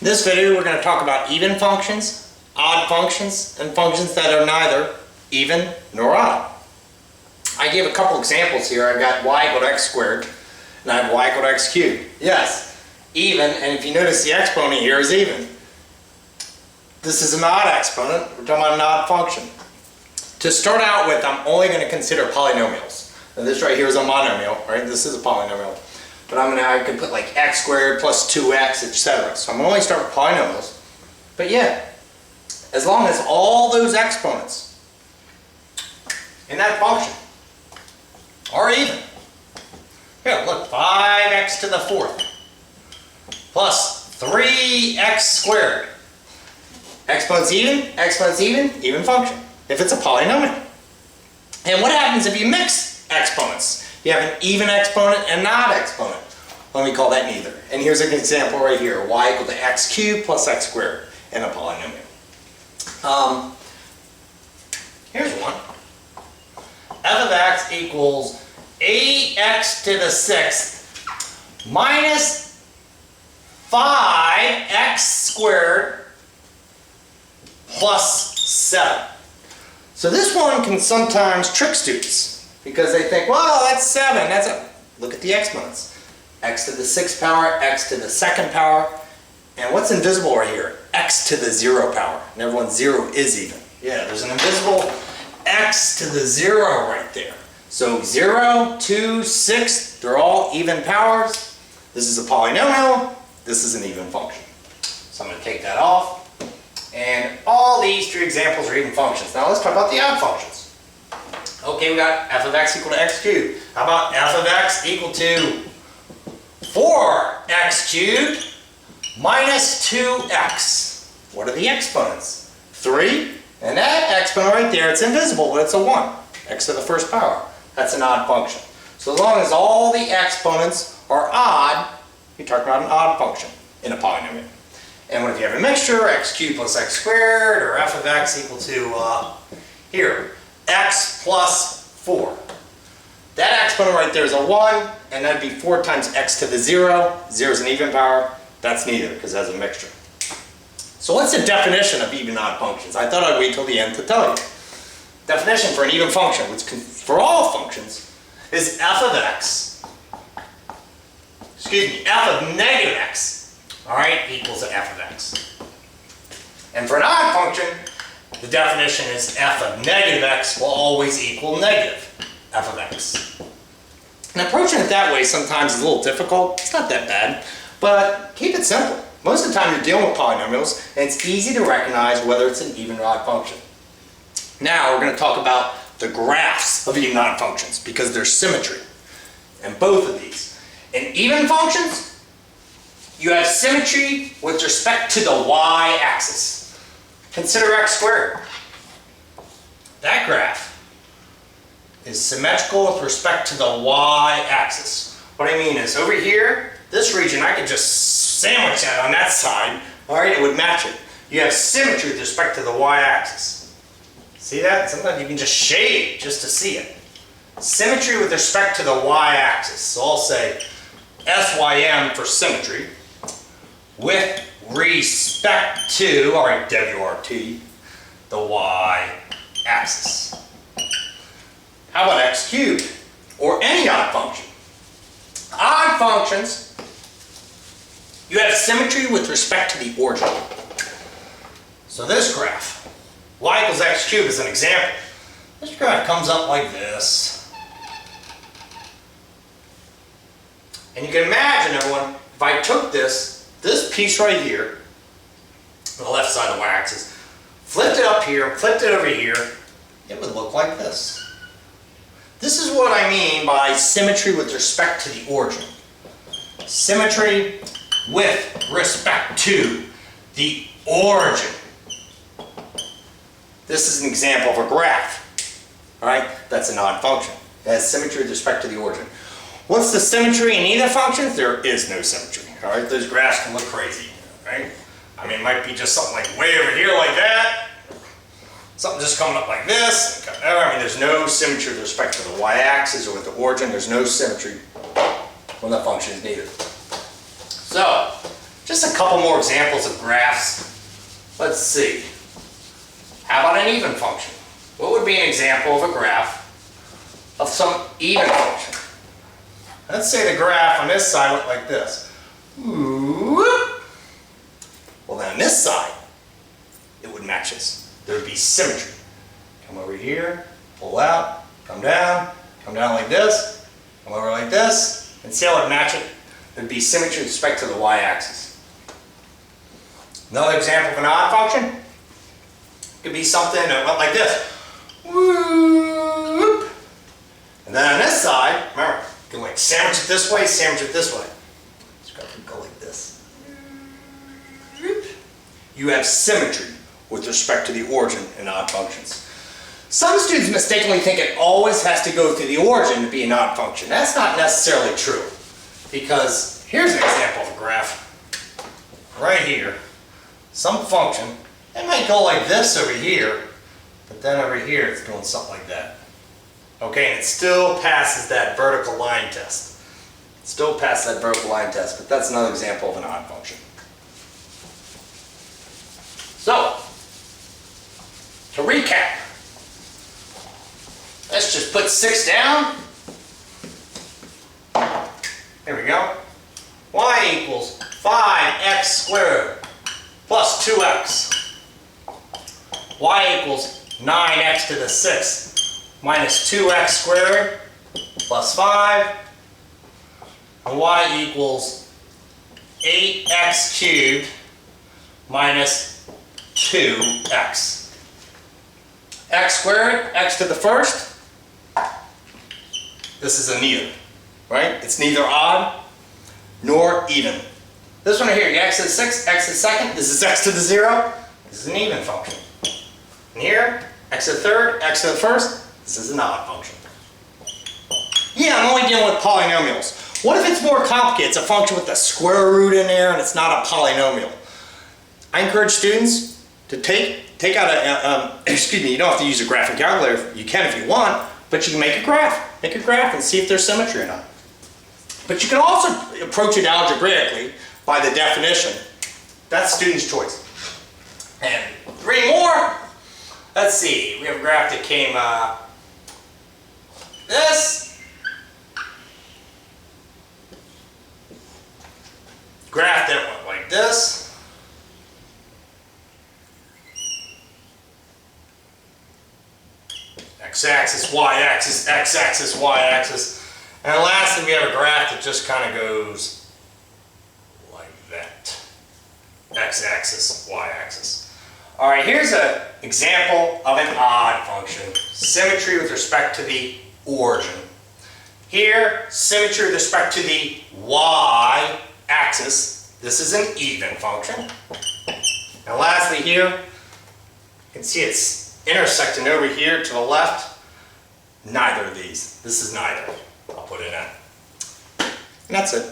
this video, we're going to talk about even functions, odd functions, and functions that are neither even nor odd. I gave a couple examples here. I've got y equal to x squared, and I have y equal to x cubed. Yes, even, and if you notice the exponent here is even. This is an odd exponent. We're talking about an odd function. To start out with, I'm only going to consider polynomials. Now this right here is a monomial, right? This is a polynomial. But I can put like x squared plus 2x, etc. So I'm going to only start with polynomials. But yeah, as long as all those exponents in that function are even. Here, look, 5x to the fourth plus 3x squared. Exponents even, even function, if it's a polynomial. And what happens if you mix exponents? You have an even exponent and an odd exponent. Let me call that neither. And here's an example right here. Y equal to x cubed plus x squared in a polynomial. Here's one. F of x equals 8x to the sixth minus 5x squared plus 7. So this one can sometimes trick students because they think, well, that's 7. That's a look at the exponents. X to the sixth power, x to the second power, and what's invisible right here? X to the 0 power. And everyone's 0 is even. Yeah, there's an invisible x to the 0 right there. So 0, 2, 6, they're all even powers. This is a polynomial. This is an even function. So I'm going to take that off. And all these three examples are even functions. Now let's talk about the odd functions. Okay, we got f of x equal to x cubed. How about f of x equal to 4x cubed minus 2x? What are the exponents? 3, and that exponent right there, it's invisible, but it's a 1. X to the first power. That's an odd function. So as long as all the exponents are odd, you're talking about an odd function in a polynomial. And what if you have a mixture, x cubed plus x squared, or f of x equal to, here, x plus 4. That exponent right there is a 1, and that'd be 4 times x to the 0. 0 is an even power. That's neither, because it has a mixture. So what's the definition of even odd functions? I thought I'd wait till the end to tell you. Definition for an even function, which for all functions, is f of x, f of negative x, all right, equals to f of x. And for an odd function, the definition is f of negative x will always equal negative f of x. And approaching it that way sometimes is a little difficult. It's not that bad, but keep it simple. Most of the time you're dealing with polynomials, and it's easy to recognize whether it's an even or odd function. Now we're going to talk about the graphs of even odd functions because there's symmetry in both of these. In even functions, you have symmetry with respect to the y-axis. Consider x squared. That graph is symmetrical with respect to the y-axis. What I mean is over here, this region, I could just sandwich that on that side, all right, it would match it. You have symmetry with respect to the y-axis. See that? Sometimes you can just shade just to see it. Symmetry with respect to the y-axis. So I'll say SYM for symmetry with respect to, all right, WRT, the y-axis. How about x cubed? Or any odd function. Odd functions, you have symmetry with respect to the origin. So this graph, y equals x cubed is an example. This graph comes up like this. And you can imagine, everyone, if I took this piece right here, on the left side of the y-axis, flipped it up here, flipped it over here, it would look like this. This is what I mean by symmetry with respect to the origin. Symmetry with respect to the origin. This is an example of a graph. All right, that's an odd function. It has symmetry with respect to the origin. What's the symmetry in either functions? There is no symmetry. All right, those graphs can look crazy, right? I mean, it might be just something like way over here like that. Something just coming up like this. I mean, there's no symmetry with respect to the y-axis or with the origin. There's no symmetry when the function is neither. So, Just a couple more examples of graphs. Let's see. How about an even function? What would be an example of a graph of some even function? Let's say the graph on this side went like this. Whoop. Well, then on this side, it would match this. There would be symmetry. Come over here, pull out, come down like this, come over like this, and see how it would match it? There'd be symmetry with respect to the y-axis. Another example of an odd function could be something that went like this. Whoop. And then on this side, remember, you can like sandwich it this way, sandwich it this way. So go like this. You have symmetry with respect to the origin in odd functions. Some students mistakenly think it always has to go through the origin to be an odd function. That's not necessarily true, because here's an example of a graph right here. Some function, it might go like this over here, but then over here it's doing something like that. Okay, and it still passes that vertical line test. Still passes that vertical line test, but that's another example of an odd function. So, to recap, let's just put 6 down. There we go. Y equals 5x squared plus 2x. Y equals 9x to the 6th minus 2x squared plus 5. And y equals 8x cubed minus 2x. X squared, x to the first. This is a neither, right? It's neither odd nor even. This one right here, x to the 6th, x to the 2nd. This is x to the 0. This is an even function. And here, x to the 3rd, x to the 1st. This is an odd function. Yeah, I'm only dealing with polynomials. What if it's more complicated? It's a function with a square root in there and it's not a polynomial. I encourage students to take out a, excuse me, you don't have to use a graphing calculator. You can if you want, but you can make a graph. Make a graph and see if there's symmetry or not. But you can also approach it algebraically by the definition. That's student's choice. And 3 more. Let's see, we have a graph that came this. Graph that went like this. X-axis, y-axis, x-axis, y-axis. And lastly, we have a graph that just kind of goes like that. X-axis, y-axis. All right, here's an example of an odd function. Symmetry with respect to the origin. Here, symmetry with respect to the y-axis. This is an even function. And lastly here, you can see it's intersecting over here to the left. Neither of these. This is neither. I'll put it in. And that's it.